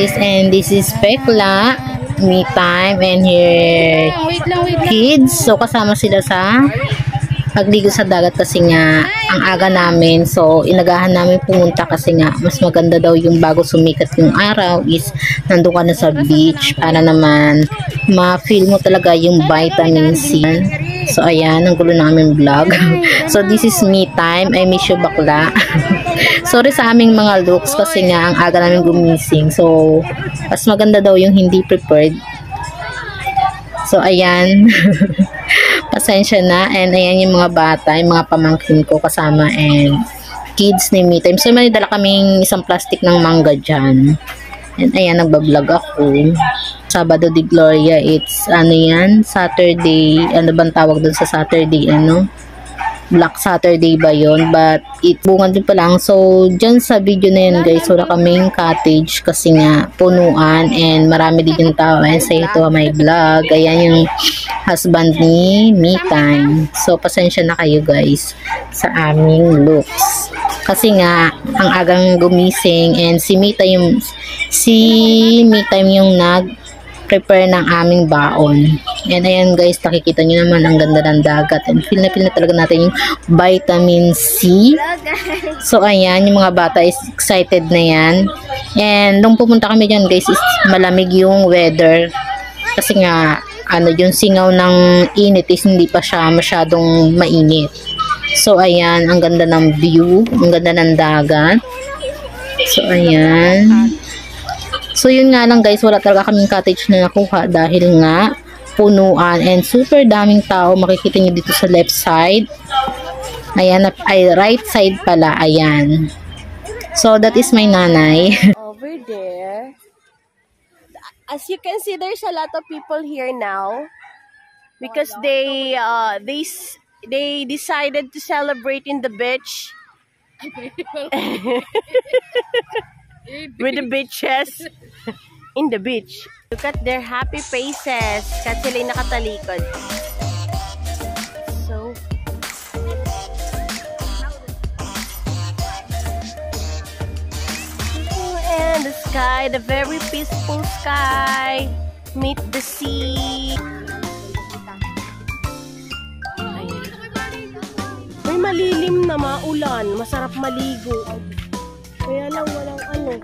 guys, and this is Pekla, me time, and here kids. So kasama sila sa pagligo sa dagat kasi nga ang aga namin. So inagahan namin pumunta kasi nga mas maganda daw yung bago sumikat yung araw is nandun ka na sa beach para naman ma-feel mo talaga yung vitamin C. So ayan, ang gulo na aming vlog. So this is me time. I miss you bakla. Sorry sa aming mga looks kasi nga ang aga namin gumising. So mas maganda daw yung hindi prepared. So ayan. Pasensya na. And ayan yung mga bata, yung mga pamangkin ko kasama and kids ni me time. So may dala kaming isang plastic ng mangga dyan. And ayan, nagbablog ako. Sabado de Gloria, it's ano yan, Saturday, ano bang tawag dun sa Saturday, ano? Black Saturday ba yun? But it bungan din pa lang. So dyan sa video na yun guys, wala kaming cottage kasi nga punuan and marami din yung tao. And say ito my vlog. Ayan yung husband ni me time. So pasensya na kayo guys sa aming looks. Kasi nga ang agang gumising and si me time yung prepare ng aming baon. And ayan guys, nakikita nyo naman ang ganda ng dagat and feel na talaga natin yung vitamin C. So ayan, yung mga bata is excited na yan. And nung pumunta kami dyan guys, is malamig yung weather. Kasi nga, ano, yung singaw ng init is hindi pa siya masyadong mainit. So ayan, ang ganda ng view, ang ganda ng dagat. So ayan. So yun nga lang guys, wala talaga kaming cottage na nakuha dahil nga punuan and super daming tao. Makikita nyo dito sa left side. Ayan, ay right side pala, ayan. So that is my nanay. Over there. As you can see, there's a lot of people here now because they decided to celebrate in the beach. With the bitches in the beach. Look at their happy faces kasi sila'y nakatalikod. So and the sky, the very peaceful sky, meet the sea. May malilim na maulan, masarap maligo. Kaya lang walang ano.